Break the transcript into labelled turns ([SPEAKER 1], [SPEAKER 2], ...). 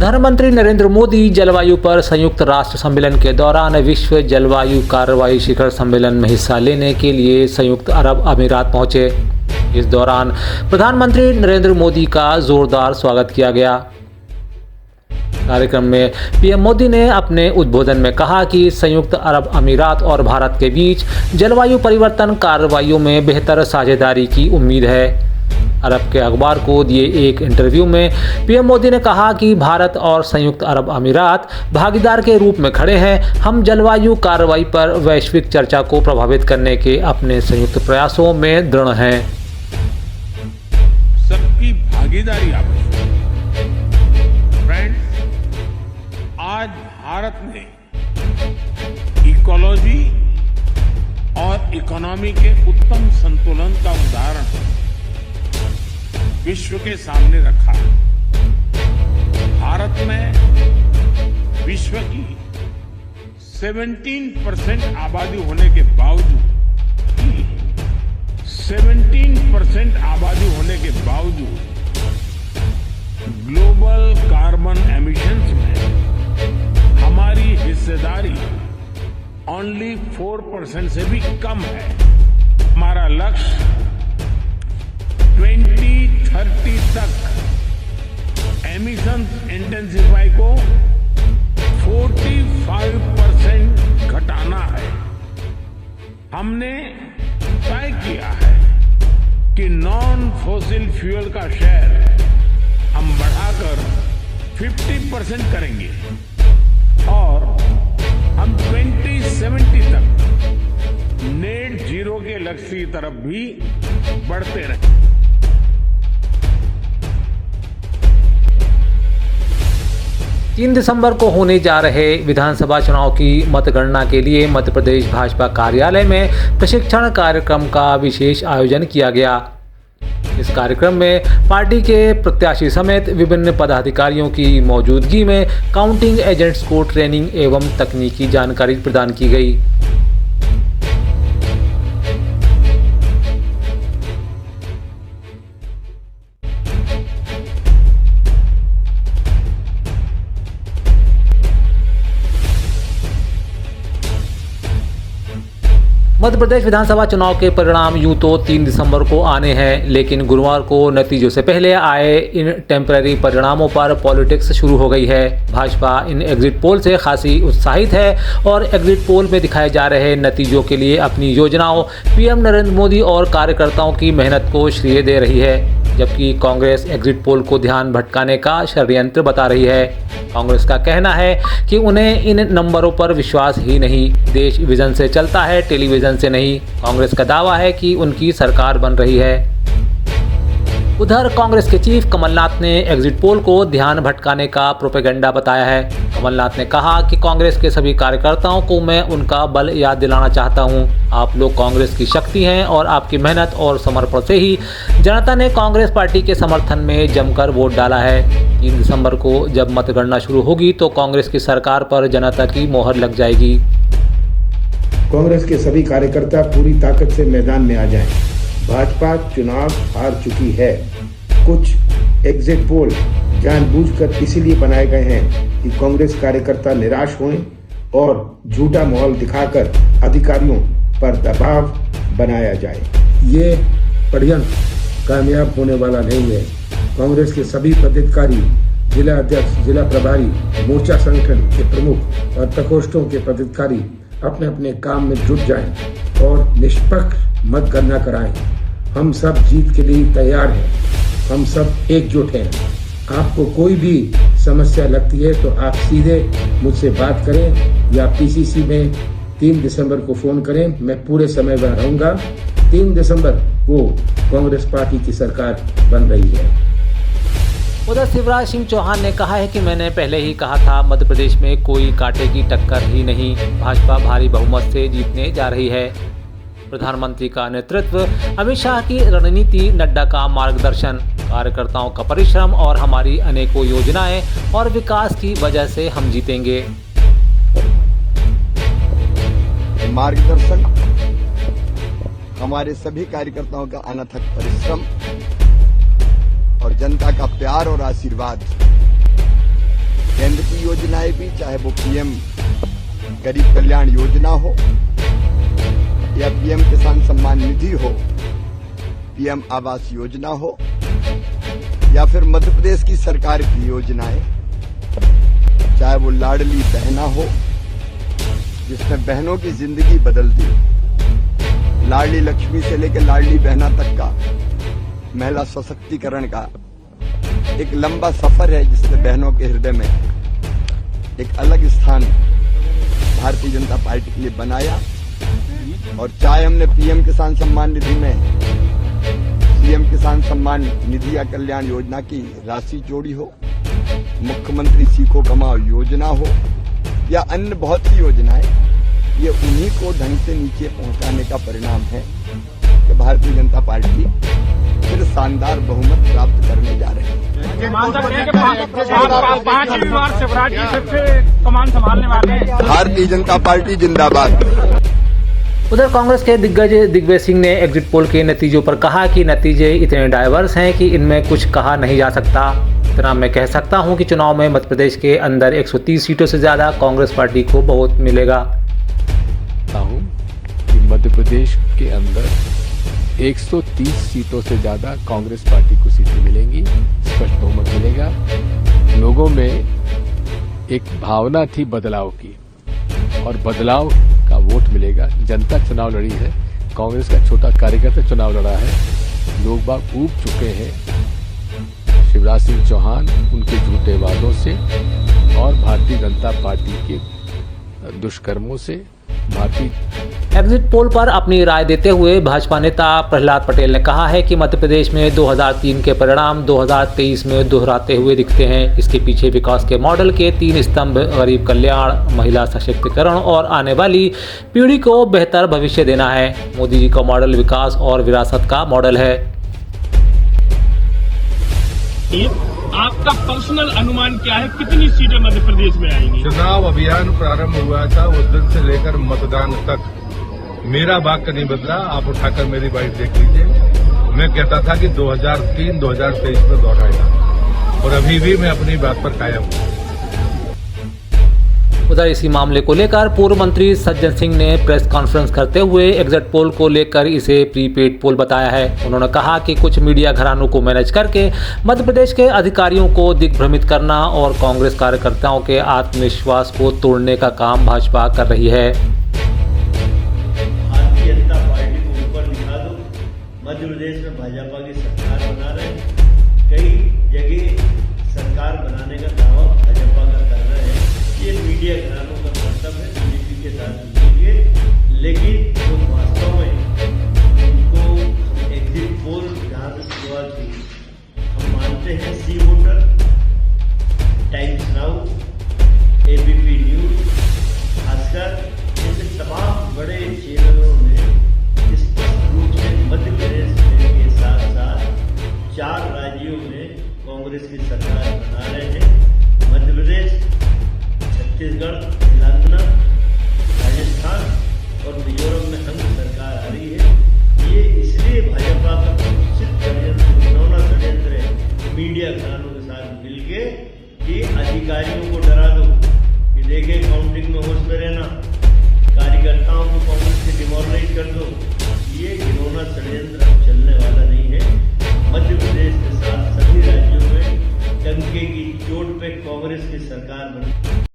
[SPEAKER 1] प्रधानमंत्री नरेंद्र मोदी जलवायु पर संयुक्त राष्ट्र सम्मेलन के दौरान विश्व जलवायु कार्रवाई शिखर सम्मेलन में हिस्सा लेने के लिए संयुक्त अरब अमीरात पहुंचे। इस दौरान प्रधानमंत्री नरेंद्र मोदी का जोरदार स्वागत किया गया। कार्यक्रम में पीएम मोदी ने अपने उद्बोधन में कहा कि संयुक्त अरब अमीरात और भारत के बीच जलवायु परिवर्तन कार्रवाइयों में बेहतर साझेदारी की उम्मीद है। अरब के अखबार को दिए एक इंटरव्यू में पीएम मोदी ने कहा कि भारत और संयुक्त अरब अमीरात भागीदार के रूप में खड़े हैं। हम जलवायु कार्रवाई पर वैश्विक चर्चा को प्रभावित करने के अपने संयुक्त प्रयासों में दृढ़ हैं।
[SPEAKER 2] सबकी भागीदारी आवश्यक है। फ्रेंड्स, आज भारत ने इकोलॉजी और इकोनॉमी के उत्तम संतुलन का उदाहरण विश्व के सामने रखा है। भारत में विश्व की 17% आबादी होने के बावजूद 17% आबादी होने के बावजूद ग्लोबल कार्बन एमिशंस में हमारी हिस्सेदारी ओनली 4% से भी कम है। हमारा लक्ष्य 2030 तक एमिशन इंटेंसिफाई को 45% घटाना है। हमने तय किया है कि नॉन फॉसिल फ्यूल का शेयर हम बढ़ाकर 50% करेंगे और हम 2070 तक नेट जीरो के लक्ष्य की तरफ भी बढ़ते रहें।
[SPEAKER 1] 3 दिसंबर को होने जा रहे विधानसभा चुनाव की मतगणना के लिए मध्य प्रदेश भाजपा कार्यालय में प्रशिक्षण कार्यक्रम का विशेष आयोजन किया गया। इस कार्यक्रम में पार्टी के प्रत्याशी समेत विभिन्न पदाधिकारियों की मौजूदगी में काउंटिंग एजेंट्स को ट्रेनिंग एवं तकनीकी जानकारी प्रदान की गई। मध्य प्रदेश विधानसभा चुनाव के परिणाम यूं तो 3 दिसंबर को आने हैं, लेकिन गुरुवार को नतीजों से पहले आए इन टेम्पररी परिणामों पर पॉलिटिक्स शुरू हो गई है। भाजपा इन एग्जिट पोल से खासी उत्साहित है और एग्जिट पोल में दिखाए जा रहे नतीजों के लिए अपनी योजनाओं पीएम नरेंद्र मोदी और कार्यकर्ताओं की मेहनत को श्रेय दे रही है, जबकि कांग्रेस एग्जिट पोल को ध्यान भटकाने का षड्यंत्र बता रही है। कांग्रेस का कहना है कि उन्हें इन नंबरों पर विश्वास ही नहीं, देश विजन से चलता है, टेलीविजन से नहीं। कांग्रेस का दावा है कि उनकी सरकार बन रही है। उधर कांग्रेस के चीफ कमलनाथ ने एग्जिट पोल को ध्यान भटकाने का प्रोपेगेंडा बताया है। कमलनाथ ने कहा कि कांग्रेस के सभी कार्यकर्ताओं को मैं उनका बल याद दिलाना चाहता हूं। आप लोग कांग्रेस की शक्ति हैं और आपकी मेहनत और समर्पण से ही जनता ने कांग्रेस पार्टी के समर्थन में जमकर वोट डाला है। 3 दिसंबर को जब मतगणना शुरू होगी तो कांग्रेस की सरकार पर जनता की मोहर लग जाएगी।
[SPEAKER 3] कांग्रेस के सभी कार्यकर्ता पूरी ताकत से मैदान में आ जाएं। भाजपा चुनाव हार चुकी है। कुछ एग्जिट पोल जानबूझकर इसीलिए बनाए गए हैं कि कांग्रेस कार्यकर्ता निराश हों और झूठा माहौल दिखाकर अधिकारियों पर दबाव बनाया जाए। ये षड्यंत्र कामयाब होने वाला नहीं है। कांग्रेस के सभी पदाधिकारी, जिला अध्यक्ष, जिला प्रभारी, मोर्चा संगठन के प्रमुख और प्रकोष्ठों के पदाधिकारी अपने अपने काम में जुट जाएं और निष्पक्ष मतगणना कराएं। हम सब जीत के लिए तैयार हैं। हम सब एकजुट हैं। आपको कोई भी समस्या लगती है तो आप सीधे मुझसे बात करें या पीसीसी में 3 दिसंबर को फोन करें। मैं पूरे समय वहां रहूंगा। 3 दिसंबर को कांग्रेस पार्टी की सरकार बन रही है।
[SPEAKER 1] उधर शिवराज सिंह चौहान ने कहा है कि मैंने पहले ही कहा था, मध्य प्रदेश में कोई कांटे की टक्कर ही नहीं। भाजपा भारी बहुमत से जीतने जा रही है। प्रधानमंत्री का नेतृत्व, अमित शाह की रणनीति, नड्डा का मार्गदर्शन, कार्यकर्ताओं का परिश्रम और हमारी अनेकों योजनाएं और विकास की वजह से हम जीतेंगे।
[SPEAKER 4] मार्गदर्शन, हमारे सभी कार्यकर्ताओं का अनथक परिश्रम और जनता का प्यार और आशीर्वाद केंद्र की योजनाएं भी, चाहे वो पीएम गरीब कल्याण योजना हो या पीएम किसान सम्मान निधि हो, पीएम आवास योजना हो या फिर मध्य प्रदेश की सरकार की योजनाएं, चाहे वो लाडली बहना हो जिसने बहनों की जिंदगी बदल दी, लाडली लक्ष्मी से लेकर लाडली बहना तक का महिला सशक्तिकरण का एक लंबा सफर है जिसने बहनों के हृदय में एक अलग स्थान भारतीय जनता पार्टी के लिए बनाया। और चाहे हमने पीएम किसान सम्मान निधि में पीएम किसान सम्मान निधि या कल्याण योजना की राशि जोड़ी हो, मुख्यमंत्री सीखो कमाओ योजना हो या अन्य बहुत सी योजनाएं, ये उन्हीं को ढंग से नीचे पहुंचाने का परिणाम है कि भारतीय जनता पार्टी फिर शानदार बहुमत प्राप्त करने जा रही है। भारतीय जनता पार्टी जिंदाबाद।
[SPEAKER 1] उधर कांग्रेस के दिग्गज दिग्विजय सिंह ने एग्जिट पोल के नतीजों पर कहा कि नतीजे इतने डाइवर्स हैं कि इनमें कुछ कहा नहीं जा सकता। इतना मैं कह सकता हूं कि चुनाव में मध्य प्रदेश के अंदर 130 सीटों से ज़्यादा कांग्रेस पार्टी को बहुत मिलेगा।
[SPEAKER 5] हूं कि मध्य प्रदेश के अंदर 130 सीटों से ज़्यादा कांग्रेस पार्टी को सीटें मिलेंगी, स्पष्ट बहुमत मिलेगा। लोगों में एक भावना थी बदलाव की और बदलाव का वोट मिलेगा। जनता चुनाव लड़ी है, कांग्रेस का छोटा कार्यकर्ता चुनाव लड़ा है। लोग बाग ऊब चुके हैं शिवराज सिंह चौहान उनके झूठे वादों से और भारतीय जनता पार्टी के दुष्कर्मों से।
[SPEAKER 1] एग्जिट पोल पर अपनी राय देते हुए भाजपा नेता प्रहलाद पटेल ने कहा है कि मध्य प्रदेश में 2003 के परिणाम 2023 में दोहराते हुए दिखते हैं। इसके पीछे विकास के मॉडल के 3 स्तंभ गरीब कल्याण, महिला सशक्तिकरण और आने वाली पीढ़ी को बेहतर भविष्य देना है। मोदी जी का मॉडल विकास और विरासत का मॉडल है।
[SPEAKER 6] आपका पर्सनल अनुमान क्या है, कितनी सीटें मध्य प्रदेश में आएंगी?
[SPEAKER 7] चुनाव अभियान प्रारंभ हुआ था उस दिन से लेकर मतदान तक मेरा वाक्य नहीं बदला। आप उठाकर मेरी बाइट देख लीजिए। मैं कहता था कि 2003-2023 में दोहराएगा और अभी भी मैं अपनी बात पर कायम हूं।
[SPEAKER 1] उधर इसी मामले को लेकर पूर्व मंत्री सज्जन सिंह ने प्रेस कॉन्फ्रेंस करते हुए एग्जिट पोल को लेकर इसे प्रीपेड पोल बताया है। उन्होंने कहा कि कुछ मीडिया घरानों को मैनेज करके मध्य प्रदेश के अधिकारियों को दिग्भ्रमित करना और कांग्रेस कार्यकर्ताओं के आत्मविश्वास को तोड़ने का काम भाजपा कर रही है।
[SPEAKER 8] भारतीय जनता पार्टी को ऊपर दिखा दो, मध्य प्रदेश में भाजपा की सरकार बना रहे हैं। कई जगह सरकार बनाने का दावा भाजपा का कर रहे हैं। ये मीडिया घरानों का कर्तव्य है बीजेपी के साथ मिलकर, लेकिन जो वास्तव में उनको एग्जिट पोल जहाँ से शुरुआत हुई, हम मानते हैं C voter, Times Now, ABP news, खासकर ऐसे तमाम बड़े चैनलों ने स्पष्ट रूप से मध्य प्रदेश के साथ साथ 4 राज्यों में कांग्रेस की सरकार बना रहे हैं। मध्य प्रदेश, छत्तीसगढ़, तेलंगाना, राजस्थान और मिजोरम में संघ सरकार आ रही है। ये इसलिए भाजपा का कुत्सित षड्यंत्र, घिनौना षड्यंत्र है मीडिया घरानों के साथ मिलके कि अधिकारियों को डरा दो कि देखे काउंटिंग में होश में रहना, कार्यकर्ताओं को कांग्रेस से डिमोरलाइज कर दो। ये घिनौना षड्यंत्र अब चलने वाला नहीं है। मध्य प्रदेश के साथ सभी राज्यों में डंके की चोट पे कांग्रेस की सरकार बनी।